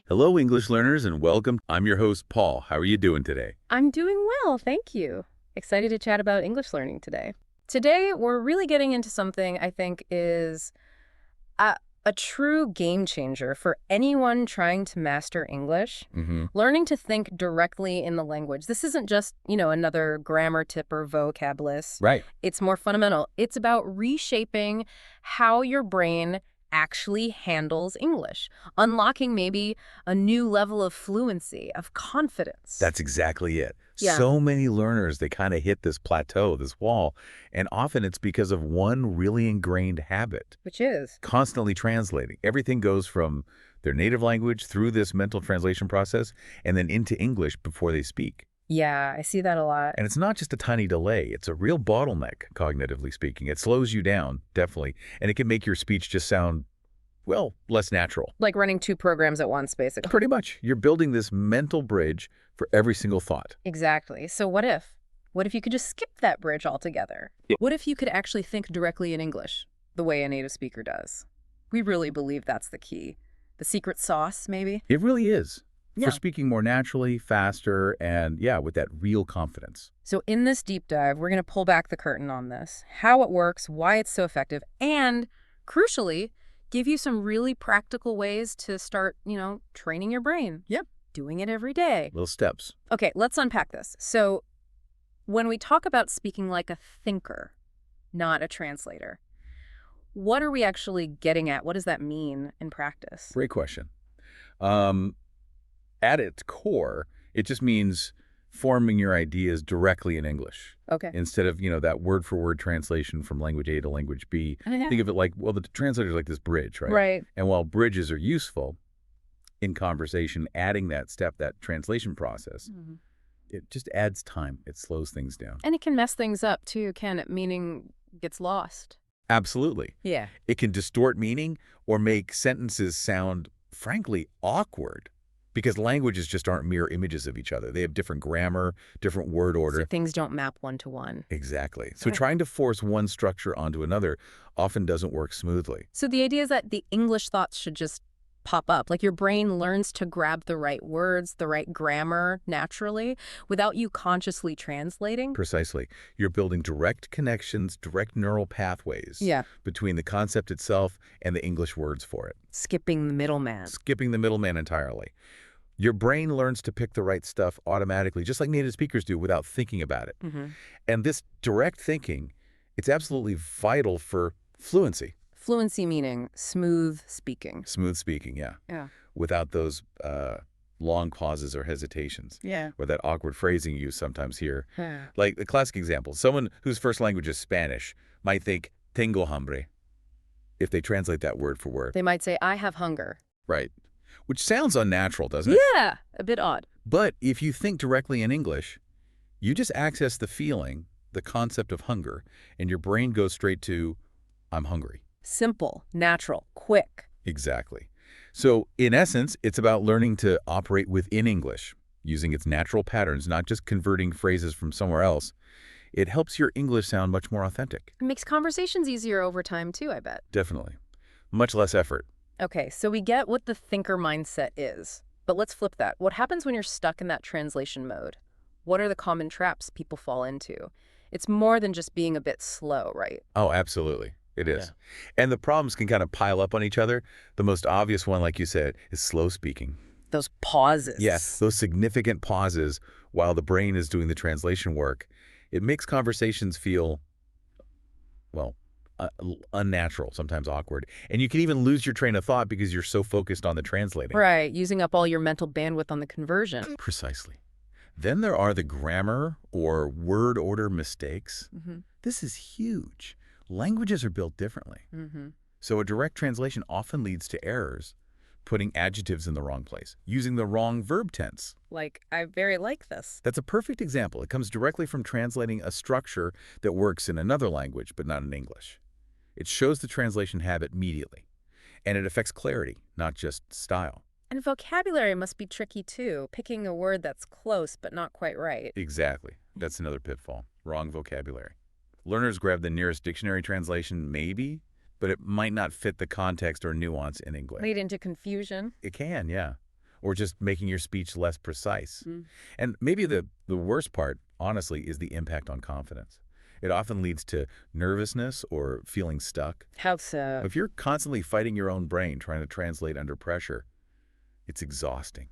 Hello, English learners, and welcome. I'm your host, Paul. How are you doing today? I'm doing well, thank you. Excited to chat about English learning today. Today, we're really getting into something I think is a true game changer for anyone trying to master English. Learning to think directly in the language. This isn't just, another grammar tip or vocab list. Right. It's more fundamental. It's about reshaping how your brain actually handles English, unlocking maybe a new level of fluency, of confidence. That's exactly it. Yeah. So many learners, they kind of hit this plateau, this wall, and often it's because of one really ingrained habit. Which is? Constantly translating. Everything goes from their native language through this mental translation process and then into English before they speak. Yeah, I see that a lot. And it's not just a tiny delay. It's a real bottleneck, cognitively speaking. It slows you down, definitely, and it can make your speech just sound, well, less natural. Like running two programs at once, basically. Pretty much. You're building this mental bridge for every single thought. Exactly. So what if? What if you could just skip that bridge altogether? Yeah. What if you could actually think directly in English, the way a native speaker does? We really believe that's the key. The secret sauce, maybe? It really is. Yeah. For speaking more naturally, faster, and with that real confidence. So in this deep dive, we're going to pull back the curtain on this, how it works, why it's so effective, and, crucially, give you some really practical ways to start, training your brain. Yep. Doing it every day. Little steps. Okay, let's unpack this. So when we talk about speaking like a thinker, not a translator, what are we actually getting at? What does that mean in practice? Great question. At its core, it just means forming your ideas directly in English. Okay. Instead of, that word-for-word translation from language A to language B. Think of it like, well, the translator's like this bridge, right? Right. And while bridges are useful in conversation, adding that step, that translation process, it just adds time. It slows things down. And it can mess things up, too, can it? Meaning gets lost. Absolutely. Yeah. It can distort meaning or make sentences sound, frankly, awkward. Because languages just aren't mirror images of each other. They have different grammar, different word order. So things don't map one to one. Exactly. So trying to force one structure onto another often doesn't work smoothly. So the idea is that the English thoughts should just pop up. Like your brain learns to grab the right words, the right grammar naturally without you consciously translating. Precisely. You're building direct connections, direct neural pathways between the concept itself and the English words for it. Skipping the middleman. Skipping the middleman entirely. Your brain learns to pick the right stuff automatically, just like native speakers do, without thinking about it. And this direct thinking, it's absolutely vital for fluency. Fluency meaning smooth speaking. Smooth speaking, yeah. Yeah. Without those long pauses or hesitations. Yeah. Or that awkward phrasing you sometimes hear. Yeah. Like the classic example, someone whose first language is Spanish might think, tengo hambre, if they translate that word for word. They might say, I have hunger. Right. Which sounds unnatural, doesn't it? Yeah, a bit odd. But if you think directly in English, you just access the feeling, the concept of hunger, and your brain goes straight to, I'm hungry. Simple, natural, quick. Exactly. So in essence, it's about learning to operate within English, using its natural patterns, not just converting phrases from somewhere else. It helps your English sound much more authentic. It makes conversations easier over time, too, I bet. Definitely. Much less effort. Okay, so we get what the thinker mindset is. But let's flip that. What happens when you're stuck in that translation mode? What are the common traps people fall into? It's more than just being a bit slow, right? Oh, absolutely. It is. Yeah. And the problems can kind of pile up on each other. The most obvious one, like you said, is slow speaking. Those pauses. Yes, those significant pauses while the brain is doing the translation work. It makes conversations feel, well, unnatural, sometimes awkward. And you can even lose your train of thought because you're so focused on the translating. Right, using up all your mental bandwidth on the conversion. Precisely. Then there are the grammar or word order mistakes. This is huge. Languages are built differently. So a direct translation often leads to errors, putting adjectives in the wrong place, using the wrong verb tense. Like, I very like this. That's a perfect example. It comes directly from translating a structure that works in another language, but not in English. It shows the translation habit immediately, and it affects clarity, not just style. And vocabulary must be tricky, too, picking a word that's close but not quite right. Exactly. That's another pitfall. Wrong vocabulary. Learners grab the nearest dictionary translation, maybe, but it might not fit the context or nuance in English. Lead into confusion. It can, yeah. or just making your speech less precise. And maybe the worst part, honestly, is the impact on confidence. It often leads to nervousness or feeling stuck. How so? If you're constantly fighting your own brain trying to translate under pressure, it's exhausting.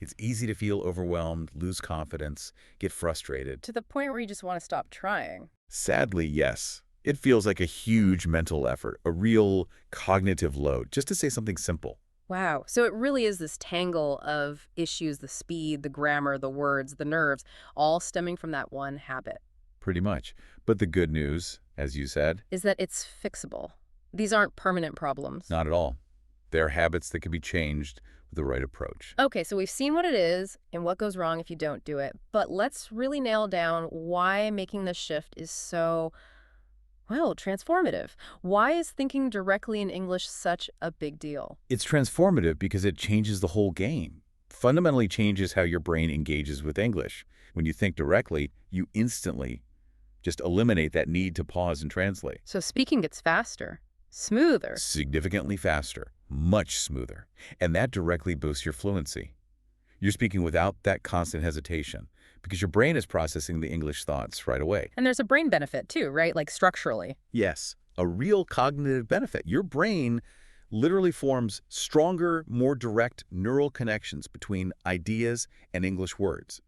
It's easy to feel overwhelmed, lose confidence, get frustrated. To the point where you just want to stop trying. Sadly, yes. It feels like a huge mental effort, a real cognitive load, just to say something simple. Wow. So it really is this tangle of issues, the speed, the grammar, the words, the nerves, all stemming from that one habit. Pretty much. But the good news, as you said, Is that it's fixable. These aren't permanent problems. not at all. They're habits that can be changed with the right approach. Okay, so we've seen what it is and what goes wrong if you don't do it. But let's really nail down why making this shift is so, well, transformative. Why is thinking directly in English such a big deal? It's transformative because it changes the whole game. Fundamentally changes how your brain engages with English. When you think directly, you instantly just eliminate that need to pause and translate. So speaking gets faster, smoother. Significantly faster, much smoother. And that directly boosts your fluency. You're speaking without that constant hesitation because your brain is processing the English thoughts right away. And there's a brain benefit too, right? Like structurally. Yes, a real cognitive benefit. Your brain literally forms stronger, more direct neural connections between ideas and English words.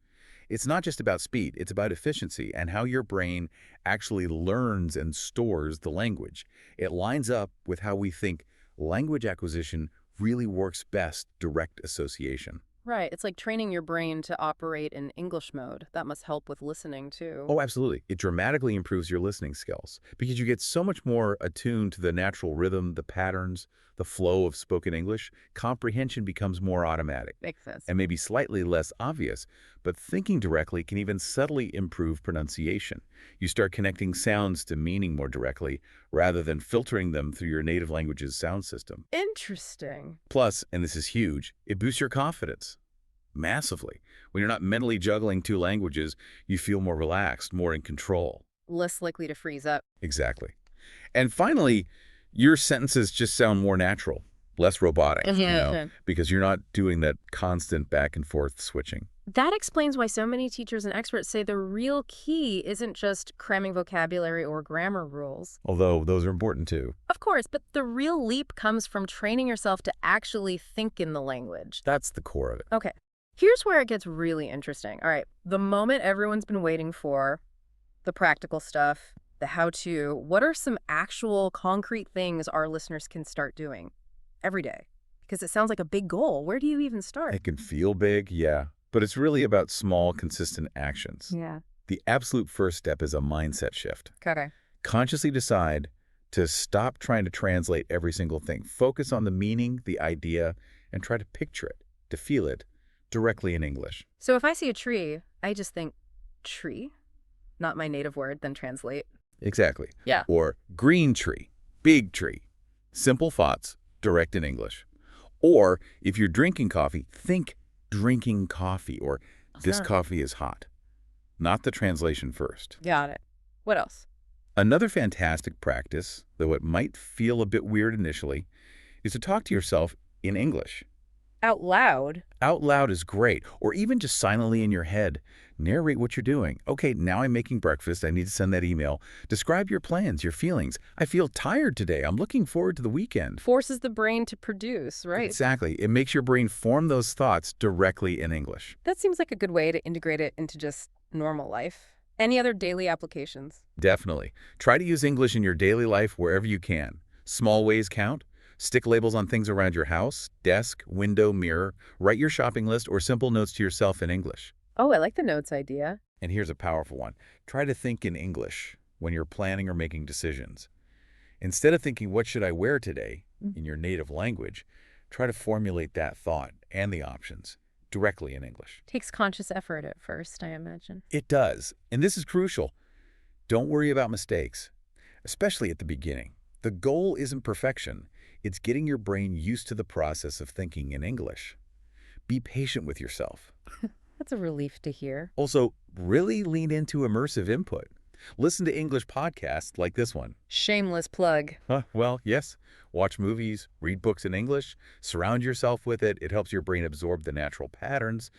It's not just about speed, it's about efficiency and how your brain actually learns and stores the language. It lines up with how we think language acquisition really works best, direct association. Right. It's like training your brain to operate in English mode. That must help with listening too. Oh, absolutely. It dramatically improves your listening skills because you get so much more attuned to the natural rhythm, the patterns, the flow of spoken English. Comprehension becomes more automatic Makes sense. and maybe slightly less obvious, but thinking directly can even subtly improve pronunciation. You start connecting sounds to meaning more directly rather than filtering them through your native language's sound system. Interesting. Plus, and this is huge, it boosts your confidence massively. When you're not mentally juggling two languages, you feel more relaxed, more in control. Less likely to freeze up. Exactly. And finally, your sentences just sound more natural, less robotic, because you're not doing that constant back and forth switching. That explains why so many teachers and experts say the real key isn't just cramming vocabulary or grammar rules. Although those are important too. Of course, but the real leap comes from training yourself to actually think in the language. That's the core of it. Okay, here's where it gets really interesting. All right, the moment everyone's been waiting for, the practical stuff, the how-to, what are some actual concrete things our listeners can start doing every day? Because it sounds like a big goal. Where do you even start? It can feel big, yeah, but it's really about small, consistent actions. Yeah. The absolute first step is a mindset shift. Okay. Consciously decide to stop trying to translate every single thing. Focus on the meaning, the idea, and try to picture it, to feel it, directly in English. So if I see a tree, I just think tree, not my native word, then translate. Exactly. Yeah. Or green tree, big tree. Simple thoughts, direct in English. Or if you're drinking coffee, think drinking coffee or this coffee is hot. Not the translation first. Got it. What else? Another fantastic practice, though it might feel a bit weird initially, is to talk to yourself in English. Out loud? Out loud is great, or even just silently in your head. Narrate what you're doing. Okay, now I'm making breakfast. I need to send that email. Describe your plans, your feelings. I feel tired today. I'm looking forward to the weekend. Forces the brain to produce, right? Exactly. It makes your brain form those thoughts directly in English. That seems like a good way to integrate it into just normal life. Any other daily applications? Definitely. Try to use English in your daily life wherever you can. Small ways count. Stick labels on things around your house, desk, window, mirror. Write your shopping list or simple notes to yourself in English. Oh, I like the notes idea. And here's a powerful one. Try to think in English when you're planning or making decisions. Instead of thinking, what should I wear today, in your native language, try to formulate that thought and the options directly in English. Takes conscious effort at first, I imagine. It does. And this is crucial. Don't worry about mistakes, especially at the beginning. The goal isn't perfection. It's getting your brain used to the process of thinking in English. Be patient with yourself. That's a relief to hear. Also, really lean into immersive input. Listen to English podcasts like this one. Shameless plug. Well, yes. Watch movies, read books in English, surround yourself with it. It helps your brain absorb the natural patterns.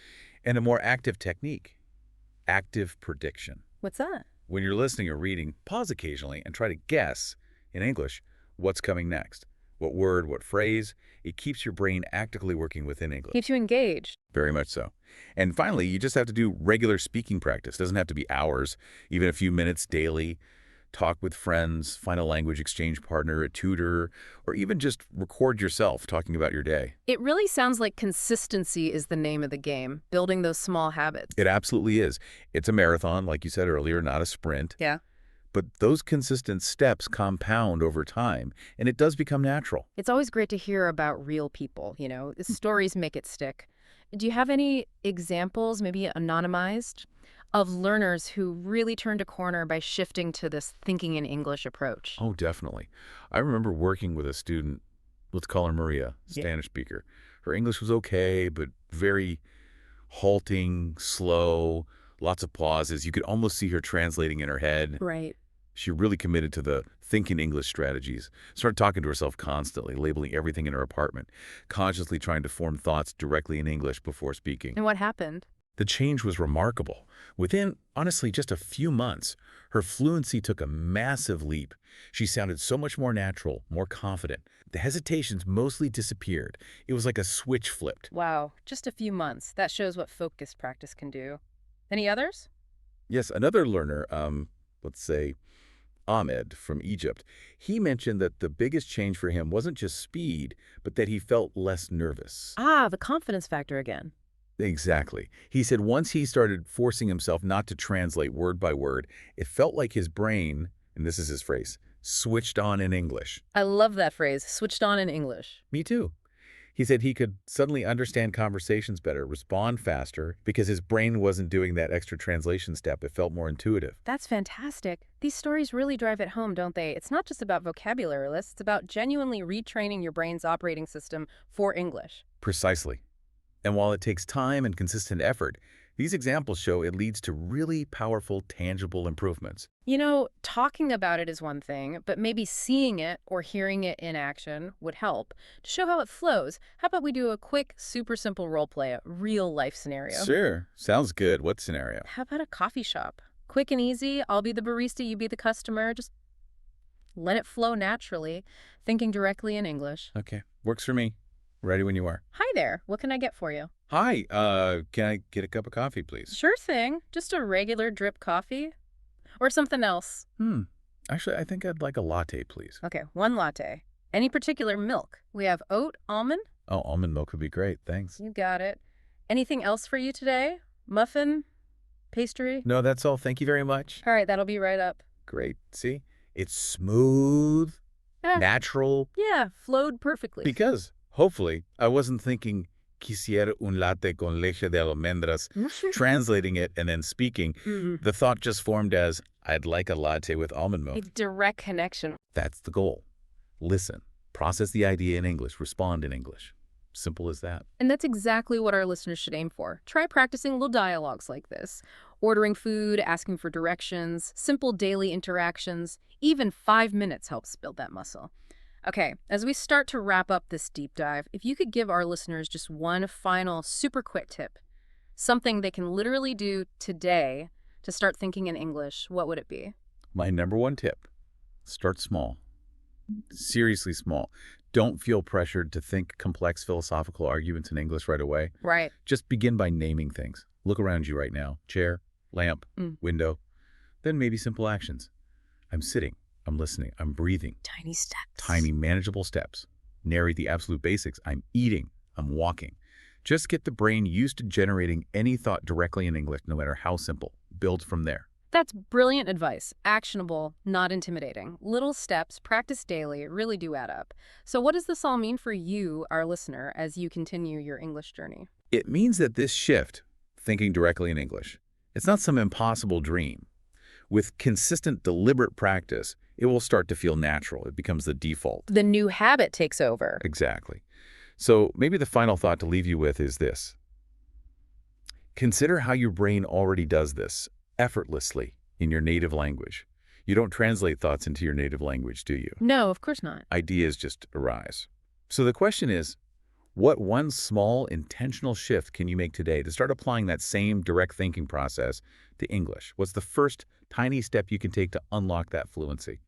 And a more active technique, active prediction. What's that? When you're listening or reading, pause occasionally and try to guess, in English, what's coming next. What word, what phrase. It keeps your brain actively working within English. Keeps you engaged. Very much so. And finally, you just have to do regular speaking practice. It doesn't have to be hours, even a few minutes daily. Talk with friends, find a language exchange partner, a tutor, or even just record yourself talking about your day. It really sounds like consistency is the name of the game, building those small habits. It absolutely is. It's a marathon, like you said earlier, not a sprint. Yeah. But those consistent steps compound over time, and it does become natural. It's always great to hear about real people, Stories make it stick. Do you have any examples, maybe anonymized, of learners who really turned a corner by shifting to this thinking in English approach? Oh, definitely. I remember working with a student, let's call her Maria, Spanish speaker. Her English was okay, but very halting, slow, lots of pauses. You could almost see her translating in her head. Right. She really committed to the think in English strategies, started talking to herself constantly, labeling everything in her apartment, consciously trying to form thoughts directly in English before speaking. And what happened? The change was remarkable. Within, honestly, just a few months, her fluency took a massive leap. She sounded so much more natural, more confident. The hesitations mostly disappeared. It was like a switch flipped. Wow, just a few months. That shows what focused practice can do. Any others? Yes, another learner, let's say Ahmed from Egypt, he mentioned that the biggest change for him wasn't just speed, but that he felt less nervous. Ah, the confidence factor again. Exactly. He said once he started forcing himself not to translate word by word, it felt like his brain, and this is his phrase, switched on in English. I love that phrase, switched on in English. Me too. He said he could suddenly understand conversations better, respond faster, because his brain wasn't doing that extra translation step. It felt more intuitive. That's fantastic. These stories really drive it home, don't they? It's not just about vocabulary lists. It's about genuinely retraining your brain's operating system for English. Precisely. And while it takes time and consistent effort, these examples show it leads to really powerful, tangible improvements. Talking about it is one thing, but maybe seeing it or hearing it in action would help. To show how it flows, how about we do a quick, super simple role play, a real-life scenario? Sure. Sounds good. What scenario? How about a coffee shop? Quick and easy. I'll be the barista, you be the customer. Just let it flow naturally, thinking directly in English. Okay. Works for me. Ready when you are. Hi there. What can I get for you? Hi. Can I get a cup of coffee, please? Sure thing. Just a regular drip coffee. Or something else. Actually, I think I'd like a latte, please. Okay, one latte. Any particular milk? We have oat, almond. Oh, almond milk would be great. Thanks. You got it. Anything else for you today? Muffin? Pastry? No, that's all. Thank you very much. All right, that'll be right up. Great. See? It's smooth, natural. Yeah, flowed perfectly. Because, hopefully, I wasn't thinking quisiera un latte con leche de almendras, translating it and then speaking. The thought just formed as, I'd like a latte with almond milk. A direct connection. That's the goal. Listen, process the idea in English, respond in English. Simple as that. And that's exactly what our listeners should aim for. Try practicing little dialogues like this. Ordering food, asking for directions, simple daily interactions. Even 5 minutes helps build that muscle. Okay, as we start to wrap up this deep dive, if you could give our listeners just one final super quick tip, something they can literally do today to start thinking in English, what would it be? My number one tip, start small. Seriously small. Don't feel pressured to think complex philosophical arguments in English right away. Right. Just begin by naming things. Look around you right now. Chair, lamp, window. Then maybe simple actions. I'm sitting. I'm listening. I'm breathing. Tiny steps. Tiny, manageable steps. Narrate the absolute basics. I'm eating. I'm walking. Just get the brain used to generating any thought directly in English, no matter how simple. Build from there. That's brilliant advice. Actionable, not intimidating. Little steps, practice daily, really do add up. So what does this all mean for you, our listener, as you continue your English journey? It means that this shift, thinking directly in English, it's not some impossible dream. With consistent, deliberate practice, it will start to feel natural. It becomes the default. The new habit takes over. Exactly. So maybe the final thought to leave you with is this. Consider how your brain already does this effortlessly in your native language. You don't translate thoughts into your native language, do you? No, of course not. Ideas just arise. So the question is, what one small intentional shift can you make today to start applying that same direct thinking process to English? What's the first tiny step you can take to unlock that fluency?